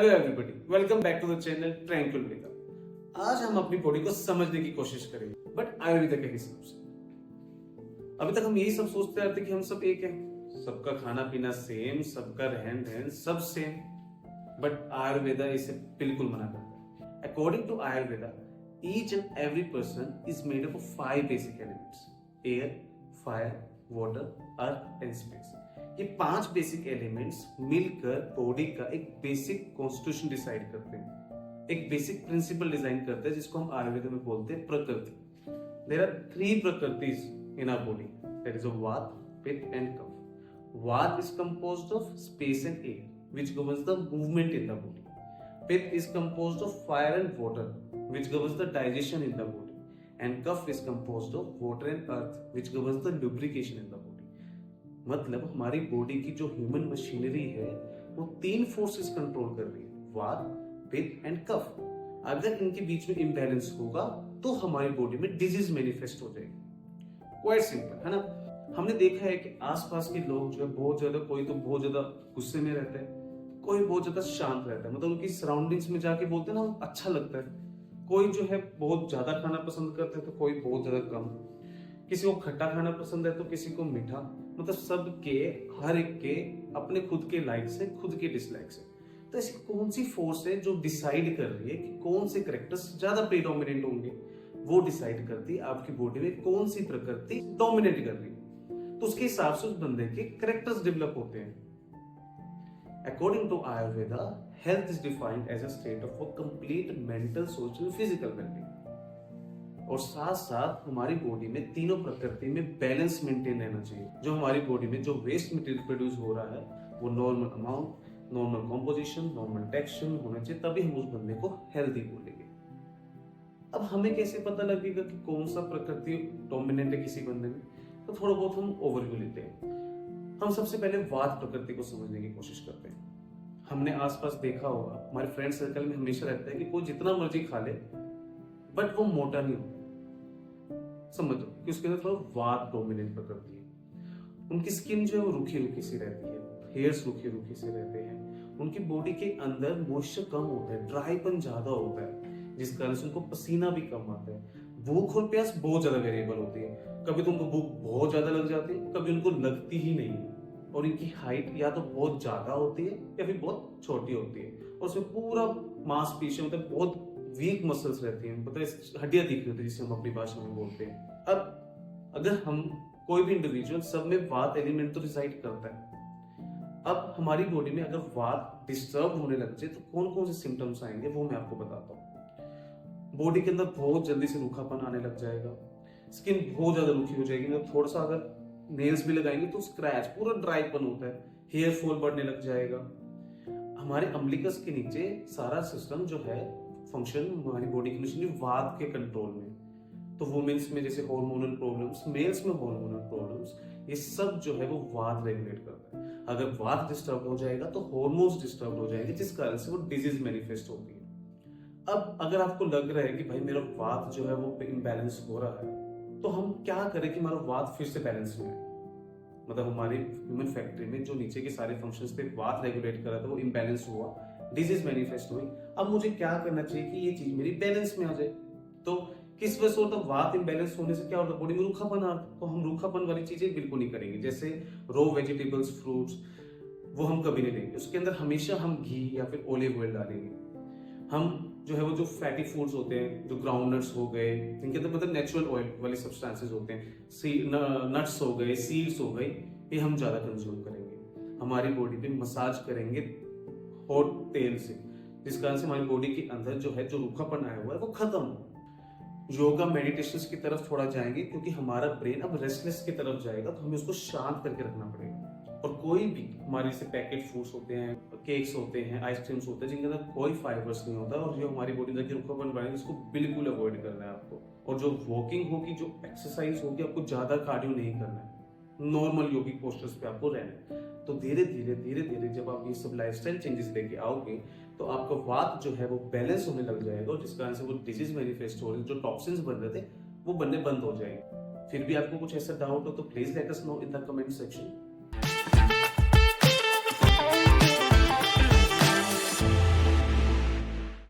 Hello everybody, welcome back to the channel Tranquil Veda. आज हम अपनी बॉडी को समझने की कोशिश करेंगे, बट आयुर्वेदा के हिसाब से। अभी तक हम यही सब सोचते रहते कि हम सब एक हैं, सबका खाना पीना सेम, सबका रहन सहन सब सेम, बट आयुर्वेदा इसे बिल्कुल मना करता है। According to Ayurveda, each and every person is made up of 5 basic elements: air, fire, water, earth and space. ये 5 बेसिक एलिमेंट्स मिलकर बॉडी का एक बेसिक कॉन्स्टिट्यूशन डिसाइड करते हैं, एक बेसिक प्रिंसिपल डिजाइन करते हैं, जिसको हम आयुर्वेद में बोलते हैं प्रकृति। There are 3 prakritis in our body, that is vata, pitta and kapha. Vata is composed of space and air which governs the movement in the body. Pitta is composed of fire and water which governs the digestion in the body, and kapha is composed of water and earth which governs the lubrication in the body. मतलब हमारी body की जो human machinery है वो 3 forces control कर रही है: वात, पित्त एंड कफ। अगर इनके बीच में इंबैलेंस होगा तो हमारी बॉडी में डिजीज मैनिफेस्ट हो जाएगी। क्वाइट सिंपल है ना। हमने देखा है कि आसपास के लोग जो है बहुत ज्यादा, कोई तो बहुत ज्यादा गुस्से में रहता है, कोई बहुत ज्यादा शांत रहता है, मतलब उनकी सराउंडिंग्स में जाके बोलते हैं ना, अच्छा लगता है। कोई जो है बहुत ज्यादा खाना पसंद करते हैं तो कोई बहुत ज्यादा कम, किसी को खट्टा खाना पसंद है तो किसी को मीठा, मतलब सबके, हर एक के अपने खुद के लाइक्स है, खुद के डिसलाइक्स है। तो ऐसी कौन सी फोर्स है जो डिसाइड कर रही है कि कौन से कैरेक्टर्स ज्यादा प्रीडोमिनेंट होंगे? वो डिसाइड करती है आपकी बॉडी में कौन सी प्रकृति डोमिनेट कर रही है, तो उसके हिसाब से उस बंदे के कैरेक्टर्स डेवलप होते हैं। According to Ayurveda, health is defined as a state of a complete mental, social, physical well-being. और साथ साथ हमारी बॉडी में तीनों प्रकृति में बैलेंस मेंटेन रहना चाहिए। जो हमारी बॉडी में जो वेस्ट मटेरियल प्रोड्यूस हो रहा है वो normal amount, normal composition, normal texture होना चाहिए, तभी हम उस बंदे को हेल्दी बोलेंगे। अब हमें कैसे पता लगेगा कि कौन सा प्रकृति डोमिनेंट है किसी बंदे में? तो थोड़ा बहुत हम ओवरव्यू लेते हैं। हम सबसे पहले वात प्रकृति को समझने की कोशिश करते हैं। हमने आसपास देखा होगा, हमारे फ्रेंड सर्कल में हमेशा रहता है कि कोई जितना मर्जी खा ले बट वो मोटा नहीं होता। समझो कि उसके अंदर थोड़ा वात डोमिनेंट प्रकृति है। उनकी स्किन जो है वो रूखी रूखी सी रहती है, हेयर्स रूखी रूखी से रहते हैं, उनकी बॉडी के अंदर मॉइस्चर कम होता है, ड्राईपन ज्यादा होता है, जिस कारण से उनको पसीना भी कम आता है। भूख और प्यास बहुत ज्यादा वेरिएबल होती है, कभी तो उनको भूख बहुत ज्यादा लग जाती है, कभी उनको लगती ही नहीं है। और इनकी हाइट या तो बहुत ज्यादा होती है या फिर बहुत छोटी होती है, और उसमें पूरा मांसपेशियां, मतलब बहुत वीक मसल्स रहती हैं, मतलब हड्डियां दिख रही होती है, जिसे हम अपनी भाषा में बोलते हैं। अब अगर हम कोई भी इंडिविजुअल, सब में वात एलिमेंट तो रिसाइड करता है। अब हमारी बॉडी में अगर वात डिस्टर्ब होने लग जाए तो कौन कौन से सिम्टम्स आएंगे वो मैं आपको बताता हूँ। बॉडी के अंदर बहुत जल्दी से रूखापन आने लग जाएगा, स्किन बहुत ज्यादा रूखी हो जाएगी, मतलब थोड़ा सा अगर नेल्स भी लगाएंगे तो स्क्रैच, पूरा ड्राईपन होता है, हेयर फॉल बढ़ने लग जाएगा। हमारे अम्बिलिकस के नीचे सारा सिस्टम जो है फंक्शन, हमारी बॉडी की मशीनरी वात के कंट्रोल में। तो वुमेन्स में जैसे हार्मोनल प्रॉब्लम्स, मेल्स में हार्मोनल प्रॉब्लम्स, ये सब जो है वो वात रेगुलेट करता है। अगर वात डिस्टर्ब हो जाएगा तो हार्मोन्स डिस्टर्ब हो जाएंगे, जिस कारण से वो डिजीज मैनिफेस्ट होती है। अब अगर आपको लग रहा है कि भाई मेरा वात जो है वो इम्बैलेंस हो रहा है, तो हम क्या करें कि हमारा वात फिर से बैलेंस में आए? मतलब हमारी ह्यूमन फैक्ट्री में जो नीचे के सारे फंक्शंस थे वात रेगुलेट कर रहा था, वो इम्बैलेंस हुआ, डिजीज मैनिफेस्ट हुई। अब मुझे क्या करना चाहिए कि ये चीज मेरी बैलेंस में आ जाए? तो किस वजह से होता है? वात इम्बैलेंस होने से क्या होता है? बॉडी में रूखापन आता है। तो हम रूखापन वाली चीजें बिल्कुल नहीं करेंगे, जैसे रॉ वेजिटेबल्स, फ्रूट्स, वो हम कभी नहीं लेंगे। उसके अंदर हमेशा हम घी या फिर ऑलिव ऑयल डालेंगे। हम जो है वो जो फैटी फूड्स होते हैं, जो ग्राउंडनट्स हो गए, इनके अंदर मतलब नेचुरल ऑयल वाले सब्सटेंसेस होते हैं, नट्स हो गए, सीड्स हो गई, ये हम ज्यादा कंज्यूम करेंगे। हमारी बॉडी पे मसाज करेंगे हॉट तेल से, जिस कारण से हमारी बॉडी के अंदर जो है जो रूखापन आया हुआ है वो खत्म हो। योगा मेडिटेशन की तरफ थोड़ा जाएंगे, क्योंकि हमारा ब्रेन अब रेस्टलेस की तरफ जाएगा, तो हमें उसको शांत करके रखना पड़ेगा। और कोई भी हमारे जैसे पैकेट फूड्स होते हैं, केक्स होते हैं, आइसक्रीम्स होते हैं, जिनके अंदर कोई फाइबर्स नहीं होता, और जो हमारी बॉडी अंदर रूखापन बढ़ाएंगे, उसको बिल्कुल अवॉइड करना है आपको। और जो वॉकिंग होगी, जो एक्सरसाइज होगी, आपको ज्यादा कार्डियो नहीं करना है, नॉर्मल योगिक पोस्टर्स पे आपको रहना है। तो धीरे धीरे धीरे धीरे जब आप ये सब लाइफस्टाइल चेंजेस लेके आओगे तो आपका वात जो है वो बैलेंस होने लग जाएगा, और जिस कारण से वो डिजीज मैनिफेस्ट हो रहे, जो टॉक्सिन्स बन रहे थे वो बनने बंद हो जाएंगे। फिर भी आपको कुछ ऐसा डाउट हो तो please let us know in the comment section.